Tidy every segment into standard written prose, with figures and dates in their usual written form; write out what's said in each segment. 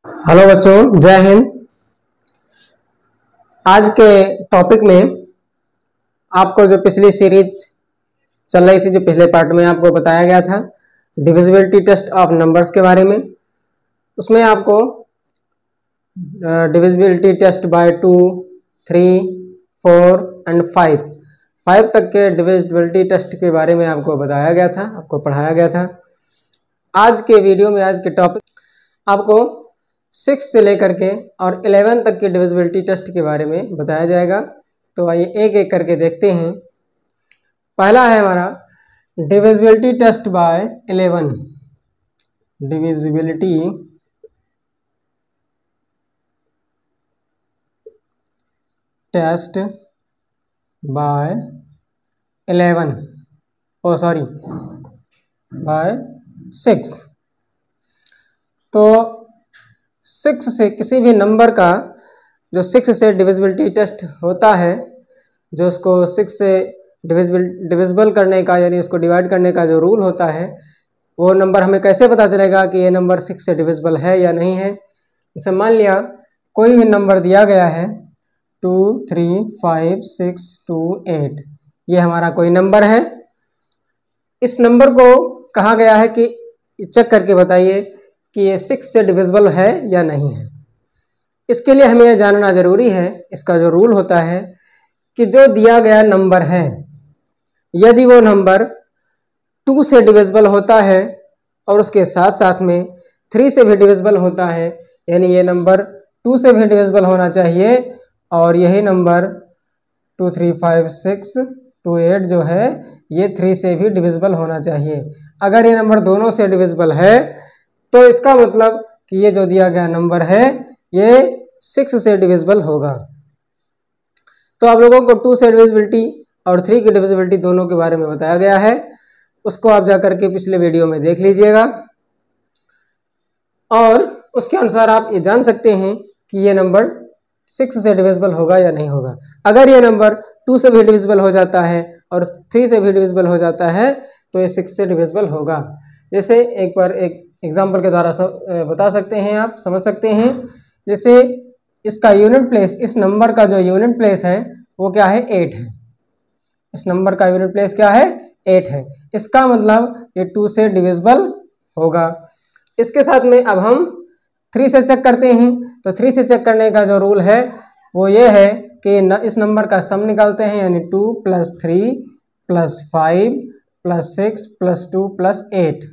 Hello बच्चों, जय हिंद। आज के टॉपिक में आपको जो पिछली सीरीज चल रही थी, जो पिछले पार्ट में आपको बताया गया था डिविजिबिलिटी टेस्ट ऑफ नंबर्स के बारे में, उसमें आपको डिविजिबिलिटी टेस्ट बाय 2, 3, 4 एंड 5 तक के डिविजिबिलिटी टेस्ट के बारे में आपको बताया गया था, आपको पढ़ाया गया था। आज के वीडियो में, आज के टॉपिक आपको 6 से लेकर के और 11 तक के डिविजिबिलिटी टेस्ट के बारे में बताया जाएगा। तो आइए एक एक करके देखते हैं। पहला है हमारा divisibility test by 11। Divisibility test by 11 by 6। तो 6 से किसी भी नंबर का जो 6 से डिविजिबिलिटी टेस्ट होता है, जो उसको 6 से डिविजिबल करने का, यानी उसको डिवाइड करने का जो रूल होता है, वो नंबर हमें कैसे पता चलेगा कि ये नंबर 6 से डिविजिबल है या नहीं है। जैसे मान लिया कोई भी नंबर दिया गया है 2, 3, 5, 6, 2, 8, ये हमारा कोई नंबर है। इस नंबर को कहा गया है कि चेक करके बताइए कि ये 6 से डिविजिबल है या नहीं है। इसके लिए हमें यह जानना जरूरी है, इसका जो रूल होता है कि जो दिया गया नंबर है, यदि वो नंबर 2 से डिविजिबल होता है और उसके साथ साथ में 3 से भी डिविजिबल होता है, यानी ये नंबर 2 से भी डिविजिबल होना चाहिए और यही नंबर 2, 3, 5, 6, 2, 8 जो है ये 3 से भी डिविजिबल होना चाहिए। अगर ये नंबर दोनों से डिविजिबल है तो इसका मतलब कि ये जो दिया गया नंबर है ये 6 से डिविजिबल होगा। तो आप लोगों को 2 से डिविजिबिलिटी और 3 की डिविजिबिलिटी दोनों के बारे में बताया गया है, उसको आप जाकर के पिछले वीडियो में देख लीजिएगा और उसके अनुसार आप ये जान सकते हैं कि ये नंबर 6 से डिविजिबल होगा या नहीं होगा। अगर ये नंबर 2 से भी डिविजिबल हो जाता है और 3 से भी डिविजिबल हो जाता है तो ये 6 से डिविजिबल होगा। जैसे एक बार एक एग्जाम्पल के द्वारा बता सकते हैं, आप समझ सकते हैं। जैसे इसका यूनिट प्लेस, इस नंबर का जो यूनिट प्लेस है वो क्या है, 8 है। इस नंबर का यूनिट प्लेस क्या है, 8 है। इसका मतलब ये 2 से डिविजिबल होगा। इसके साथ में अब हम 3 से चेक करते हैं। तो 3 से चेक करने का जो रूल है वो ये है कि इस नंबर का सम निकालते हैं, यानी 2 + 3 + 5 + 6 + 2 + 8,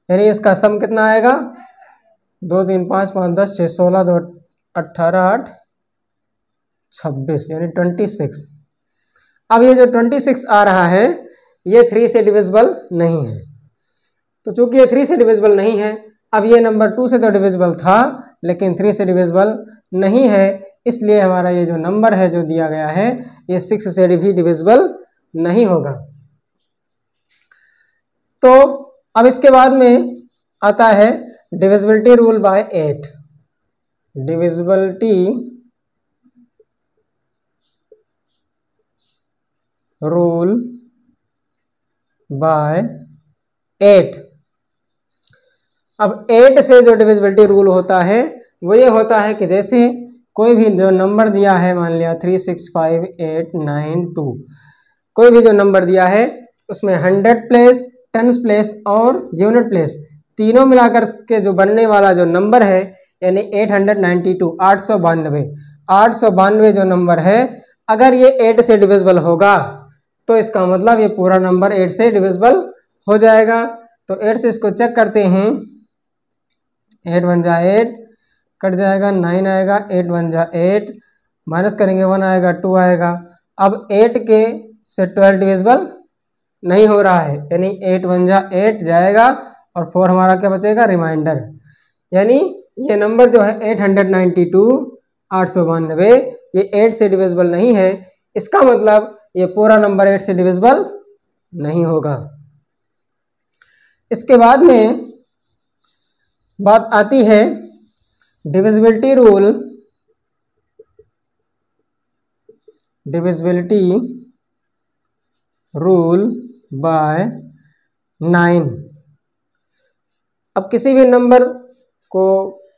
यानी इसका सम कितना आएगा, 2, 3, 5, 5, 10, 6, 16, 2, 18, 8, 26, यानी 26। अब ये जो 26 आ रहा है ये 3 से डिविजिबल नहीं है। तो चूंकि ये 3 से डिविजिबल नहीं है, अब ये नंबर 2 से तो डिविजिबल था लेकिन 3 से डिविजिबल नहीं है, इसलिए हमारा ये जो नंबर है जो दिया गया है ये 6 से भी डिविजिबल नहीं होगा। तो अब इसके बाद में आता है divisibility rule by 8। Divisibility rule by 8। अब 8 से जो डिविजिबिलिटी रूल होता है वो ये होता है कि जैसे कोई भी जो नंबर दिया है, मान लिया 3, 6, 5, 8, 9, 2, कोई भी जो नंबर दिया है उसमें 100 प्लेस, 10 प्लेस और यूनिट प्लेस तीनों मिलाकर के जो बनने वाला जो नंबर है, यानी 892, 892 जो नंबर है, अगर ये 8 से डिविजिबल होगा तो इसका मतलब ये पूरा नंबर 8 से डिविजिबल हो जाएगा। तो 8 से इसको चेक करते हैं, 8 × 1 = 8, कट जाएगा, 9 आएगा, 8 × 1 = 8, माइनस करेंगे 1 आएगा, 2 आएगा। अब 8 के से 12 डिविजिबल नहीं हो रहा है, यानी 8 × 1 = 8 जाएगा और 4 हमारा क्या बचेगा, रिमाइंडर। यानी ये नंबर जो है 892, 892, ये 8 से डिविजिबल नहीं है। इसका मतलब ये पूरा नंबर 8 से डिविजिबल नहीं होगा। इसके बाद में बात आती है डिविजिबिलिटी रूल बाय 9। अब किसी भी नंबर को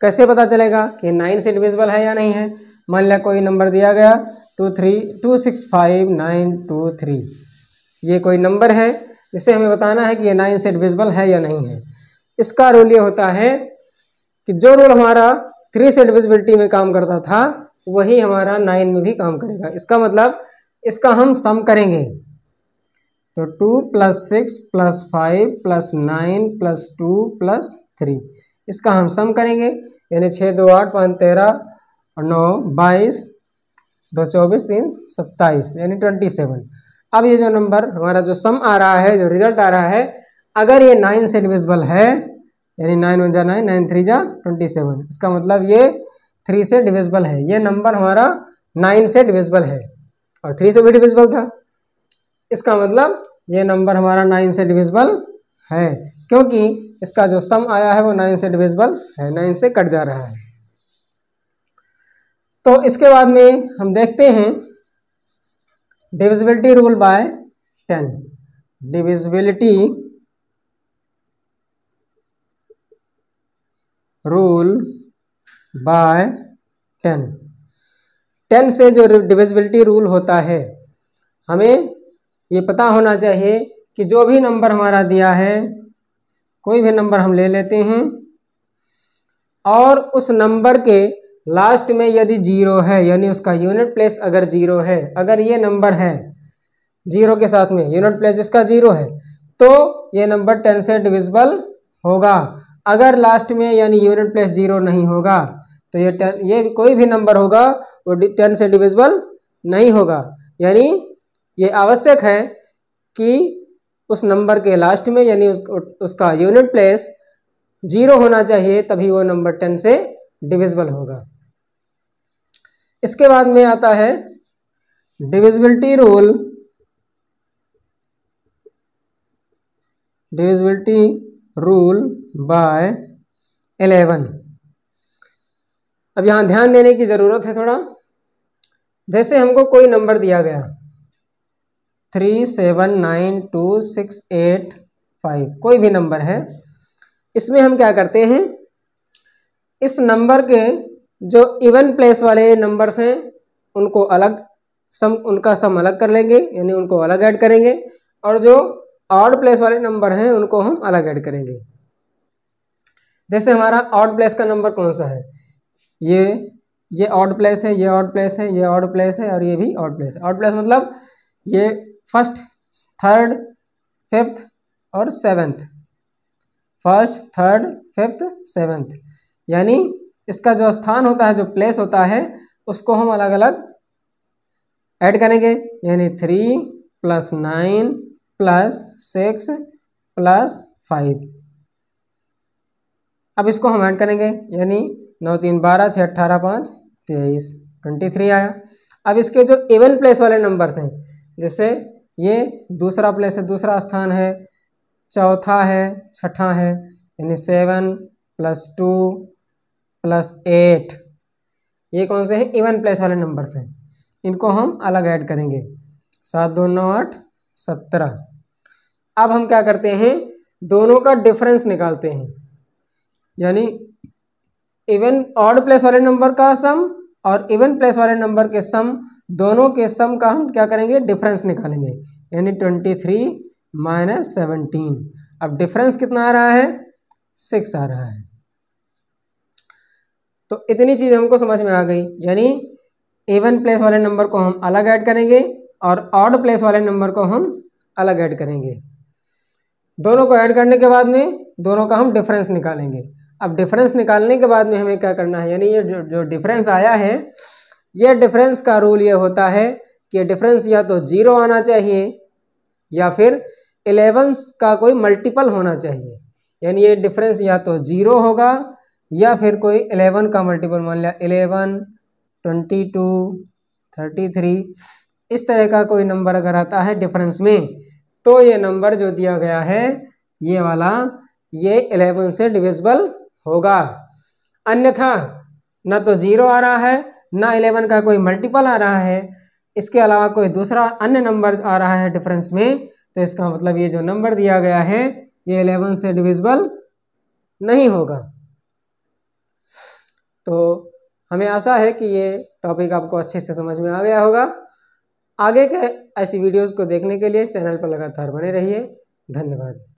कैसे पता चलेगा कि 9 से डिविजिबल है या नहीं है? मान लिया कोई नंबर दिया गया 2659223, ये कोई नंबर है जिसे हमें बताना है कि ये 9 से डिविजिबल है या नहीं है। इसका रूल ये होता है कि जो रूल हमारा 3 से डिविजिबिलिटी में काम करता था वही हमारा 9 में भी काम करेगा। इसका मतलब इसका हम सम करेंगे तो 2 + 6 + 5 + 9 + 2 + 3, इसका हम सम करेंगे, यानी 6 2 8 5 13 और 9 22 2 24 3 27 यानी 27। अब ये जो नंबर हमारा जो सम आ रहा है, जो रिजल्ट आ रहा है, अगर ये 9 से डिविजिबल है यानी 9 × 1 = 9 9 × 3 = 27, इसका मतलब ये 3 से डिविजिबल है। ये नंबर हमारा 9 से डिविजिबल है और 3 से भी डिविजिबल था। इसका मतलब ये नंबर हमारा 9 से डिविजिबल है, क्योंकि इसका जो सम आया है वो 9 से डिविजिबल है, 9 से कट जा रहा है। तो इसके बाद में हम देखते हैं divisibility rule by 10। Divisibility rule by 10। 10 से जो डिविजिबिलिटी रूल होता है, हमें ये पता होना चाहिए कि जो भी नंबर हमारा दिया है, कोई भी नंबर हम ले लेते हैं और उस नंबर के लास्ट में यदि 0 है, यानी उसका यूनिट प्लेस अगर 0 है, अगर ये नंबर है 0 के साथ में यूनिट प्लेस इसका 0 है, तो ये नंबर 10 से डिविजिबल होगा। अगर लास्ट में यानी यूनिट प्लेस 0 नहीं होगा तो ये कोई भी नंबर होगा वो 10 से डिविजिबल नहीं होगा। यानी ये आवश्यक है कि उस नंबर के लास्ट में यानी उसका यूनिट प्लेस 0 होना चाहिए, तभी वो नंबर 10 से डिविजिबल होगा। इसके बाद में आता है डिविजिबिलिटी रूल बाय 11। अब यहाँ ध्यान देने की ज़रूरत है थोड़ा। जैसे हमको कोई नंबर दिया गया 3792685, कोई भी नंबर है, इसमें हम क्या करते हैं, इस नंबर के जो इवन प्लेस वाले नंबर्स हैं उनको उनका सम अलग कर लेंगे, यानी उनको अलग ऐड करेंगे, और जो ऑड प्लेस वाले नंबर हैं उनको हम अलग ऐड करेंगे। जैसे हमारा ऑड प्लेस का नंबर कौन सा है, ये ऑड प्लेस है, ये ऑड प्लेस है, ये ऑड प्लेस है और ये भी ऑड प्लेस है। ऑड प्लेस मतलब ये फर्स्ट, थर्ड, फिफ्थ और seventh, first, third, fifth, seventh, यानी इसका जो स्थान होता है, जो प्लेस होता है, उसको हम अलग अलग ऐड करेंगे, यानी 3 + 9 + 6 + 5। अब इसको हम ऐड करेंगे, यानी 9 3 12 6 18 5 23 23 आया। अब इसके जो इवन प्लेस वाले नंबर्स हैं, जैसे ये दूसरा प्लेस है, दूसरा स्थान है, चौथा है, छठा है, यानी 7 + 2 + 8, ये कौन से हैं, इवन प्लेस वाले नंबर्स हैं, इनको हम अलग ऐड करेंगे, 7 2 9 8 17। अब हम क्या करते हैं, दोनों का डिफरेंस निकालते हैं, यानी इवन ऑड प्लेस वाले नंबर का सम और इवन प्लेस वाले नंबर के सम, दोनों के सम का हम क्या करेंगे, डिफरेंस निकालेंगे, यानी 23 - 17। अब डिफरेंस कितना आ रहा है, 6 आ रहा है। तो इतनी चीज़ हमको समझ में आ गई, यानी इवन प्लेस वाले नंबर को हम अलग ऐड करेंगे और ऑड प्लेस वाले नंबर को हम अलग ऐड करेंगे। दोनों को ऐड करने के बाद में दोनों का हम डिफरेंस निकालेंगे। अब डिफरेंस निकालने के बाद में हमें क्या करना है, यानी ये जो डिफरेंस आया है, ये डिफरेंस का रूल ये होता है कि डिफरेंस या तो 0 आना चाहिए या फिर 11 का कोई मल्टीपल होना चाहिए। यानी ये डिफरेंस या तो 0 होगा या फिर कोई 11 का मल्टीपल, मान लिया 11 22 33, इस तरह का कोई नंबर अगर आता है डिफरेंस में, तो ये नंबर जो दिया गया है ये वाला, ये 11 से डिविजिबल होगा। अन्यथा ना तो 0 आ रहा है, ना 11 का कोई मल्टीपल आ रहा है, इसके अलावा कोई दूसरा अन्य नंबर आ रहा है डिफरेंस में, तो इसका मतलब ये जो नंबर दिया गया है ये 11 से डिविजिबल नहीं होगा। तो हमें आशा है कि ये टॉपिक आपको अच्छे से समझ में आ गया होगा। आगे के ऐसी वीडियोज़ को देखने के लिए चैनल पर लगातार बने रहिए। धन्यवाद।